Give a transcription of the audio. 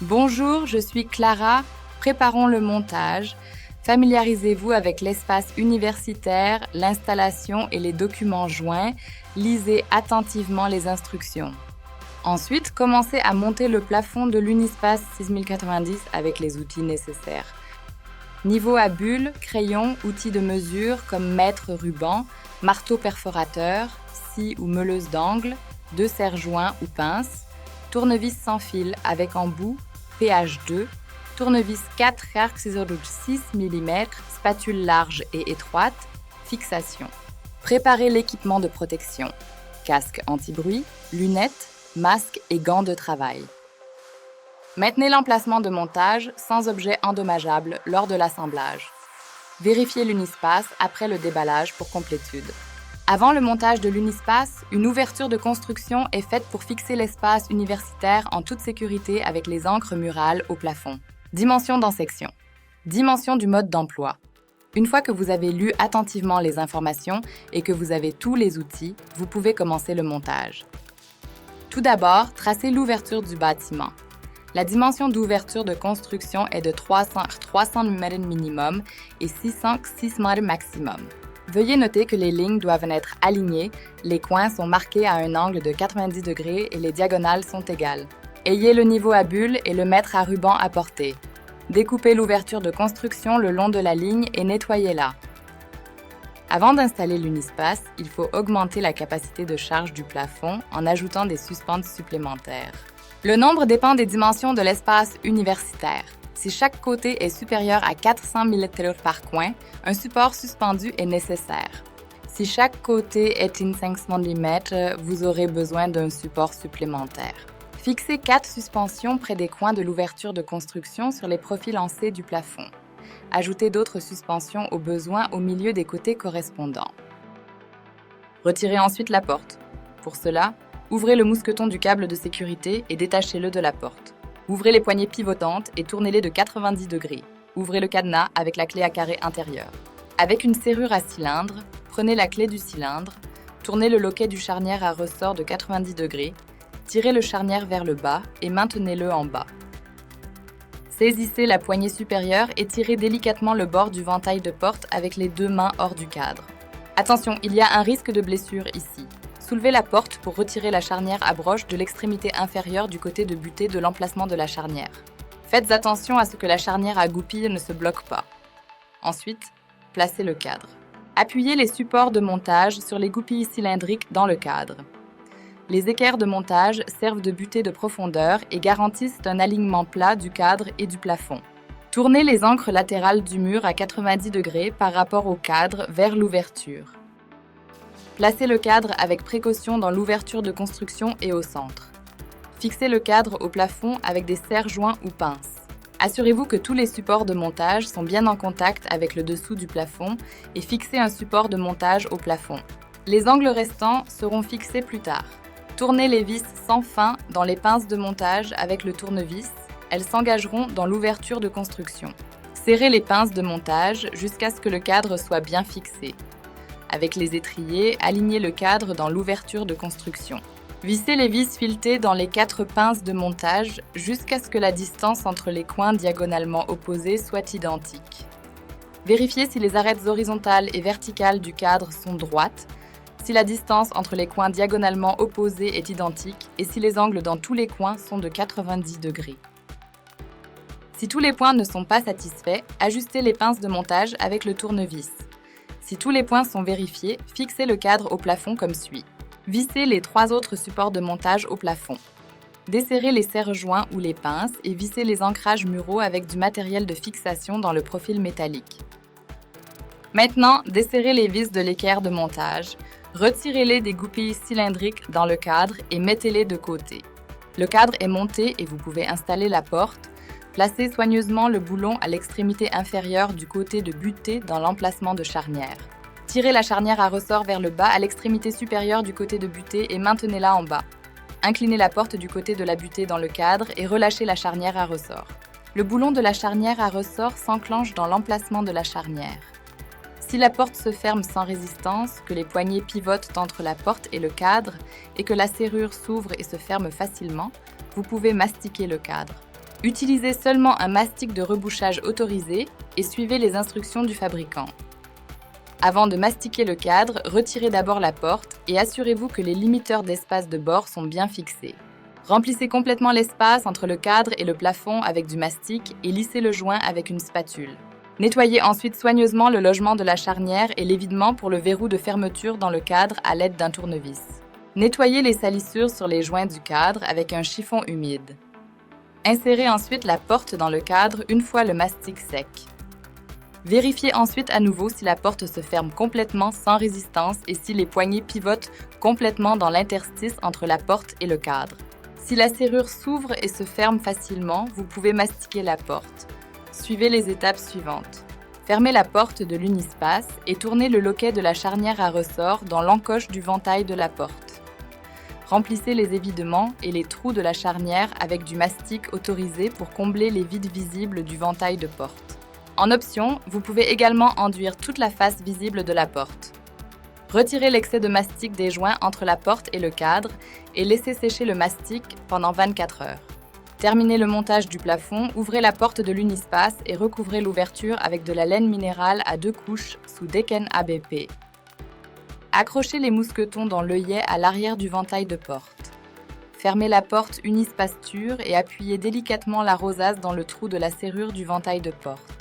Bonjour, je suis Clara. Préparons le montage. Familiarisez-vous avec l'espace universitaire, l'installation et les documents joints. Lisez attentivement les instructions. Ensuite, commencez à monter le plafond de l'Unispace 6090 avec les outils nécessaires. Niveau à bulles, crayons, outils de mesure comme mètre ruban, marteau perforateur, scie ou meuleuse d'angle, 2 serre-joints ou pinces, tournevis sans fil avec embout, PH2, tournevis 4 arcs ciseaux de 6 mm, spatule large et étroite, fixation. Préparez l'équipement de protection. Casque anti-bruit, lunettes, masque et gants de travail. Maintenez l'emplacement de montage sans objet endommageable lors de l'assemblage. Vérifiez l'unispace après le déballage pour complétude. Avant le montage de l'unispace, une ouverture de construction est faite pour fixer l'espace universitaire en toute sécurité avec les ancres murales au plafond. Dimension dans section. Dimension du mode d'emploi. Une fois que vous avez lu attentivement les informations et que vous avez tous les outils, vous pouvez commencer le montage. Tout d'abord, tracez l'ouverture du bâtiment. La dimension d'ouverture de construction est de 300 mm minimum et 606 mm maximum. Veuillez noter que les lignes doivent être alignées, les coins sont marqués à un angle de 90 degrés et les diagonales sont égales. Ayez le niveau à bulles et le mètre à ruban à portée. Découpez l'ouverture de construction le long de la ligne et nettoyez-la. Avant d'installer l'unispace, il faut augmenter la capacité de charge du plafond en ajoutant des suspentes supplémentaires. Le nombre dépend des dimensions de l'espace universitaire. Si chaque côté est supérieur à 400 mm par coin, un support suspendu est nécessaire. Si chaque côté est in 500 mm, vous aurez besoin d'un support supplémentaire. Fixez 4 suspensions près des coins de l'ouverture de construction sur les profils en C du plafond. Ajoutez d'autres suspensions au besoin au milieu des côtés correspondants. Retirez ensuite la porte. Pour cela, ouvrez le mousqueton du câble de sécurité et détachez-le de la porte. Ouvrez les poignées pivotantes et tournez-les de 90 degrés. Ouvrez le cadenas avec la clé à carré intérieure. Avec une serrure à cylindre, prenez la clé du cylindre, tournez le loquet du charnière à ressort de 90 degrés, tirez le charnière vers le bas et maintenez-le en bas. Saisissez la poignée supérieure et tirez délicatement le bord du ventail de porte avec les 2 mains hors du cadre. Attention, il y a un risque de blessure ici. Soulevez la porte pour retirer la charnière à broche de l'extrémité inférieure du côté de butée de l'emplacement de la charnière. Faites attention à ce que la charnière à goupille ne se bloque pas. Ensuite, placez le cadre. Appuyez les supports de montage sur les goupilles cylindriques dans le cadre. Les équerres de montage servent de butée de profondeur et garantissent un alignement plat du cadre et du plafond. Tournez les ancres latérales du mur à 90 degrés par rapport au cadre vers l'ouverture. Placez le cadre avec précaution dans l'ouverture de construction et au centre. Fixez le cadre au plafond avec des serre-joints ou pinces. Assurez-vous que tous les supports de montage sont bien en contact avec le dessous du plafond et fixez un support de montage au plafond. Les angles restants seront fixés plus tard. Tournez les vis sans fin dans les pinces de montage avec le tournevis. Elles s'engageront dans l'ouverture de construction. Serrez les pinces de montage jusqu'à ce que le cadre soit bien fixé. Avec les étriers, alignez le cadre dans l'ouverture de construction. Vissez les vis filetées dans les 4 pinces de montage jusqu'à ce que la distance entre les coins diagonalement opposés soit identique. Vérifiez si les arêtes horizontales et verticales du cadre sont droites, si la distance entre les coins diagonalement opposés est identique et si les angles dans tous les coins sont de 90 degrés. Si tous les points ne sont pas satisfaits, ajustez les pinces de montage avec le tournevis. Si tous les points sont vérifiés, fixez le cadre au plafond comme suit. Vissez les 3 autres supports de montage au plafond. Desserrez les serre-joints ou les pinces et vissez les ancrages muraux avec du matériel de fixation dans le profil métallique. Maintenant, desserrez les vis de l'équerre de montage. Retirez-les des goupilles cylindriques dans le cadre et mettez-les de côté. Le cadre est monté et vous pouvez installer la porte. Placez soigneusement le boulon à l'extrémité inférieure du côté de butée dans l'emplacement de charnière. Tirez la charnière à ressort vers le bas à l'extrémité supérieure du côté de butée et maintenez-la en bas. Inclinez la porte du côté de la butée dans le cadre et relâchez la charnière à ressort. Le boulon de la charnière à ressort s'enclenche dans l'emplacement de la charnière. Si la porte se ferme sans résistance, que les poignées pivotent entre la porte et le cadre et que la serrure s'ouvre et se ferme facilement, vous pouvez mastiquer le cadre. Utilisez seulement un mastic de rebouchage autorisé et suivez les instructions du fabricant. Avant de mastiquer le cadre, retirez d'abord la porte et assurez-vous que les limiteurs d'espace de bord sont bien fixés. Remplissez complètement l'espace entre le cadre et le plafond avec du mastic et lissez le joint avec une spatule. Nettoyez ensuite soigneusement le logement de la charnière et l'évidement pour le verrou de fermeture dans le cadre à l'aide d'un tournevis. Nettoyez les salissures sur les joints du cadre avec un chiffon humide. Insérez ensuite la porte dans le cadre une fois le mastic sec. Vérifiez ensuite à nouveau si la porte se ferme complètement sans résistance et si les poignées pivotent complètement dans l'interstice entre la porte et le cadre. Si la serrure s'ouvre et se ferme facilement, vous pouvez mastiquer la porte. Suivez les étapes suivantes. Fermez la porte de l'unispace et tournez le loquet de la charnière à ressort dans l'encoche du ventail de la porte. Remplissez les évidements et les trous de la charnière avec du mastic autorisé pour combler les vides visibles du ventail de porte. En option, vous pouvez également enduire toute la face visible de la porte. Retirez l'excès de mastic des joints entre la porte et le cadre et laissez sécher le mastic pendant 24 heures. Terminez le montage du plafond, ouvrez la porte de l'unispace et recouvrez l'ouverture avec de la laine minérale à 2 couches sous Deken ABP. Accrochez les mousquetons dans l'œillet à l'arrière du ventail de porte. Fermez la porte unispace et appuyez délicatement la rosace dans le trou de la serrure du ventail de porte.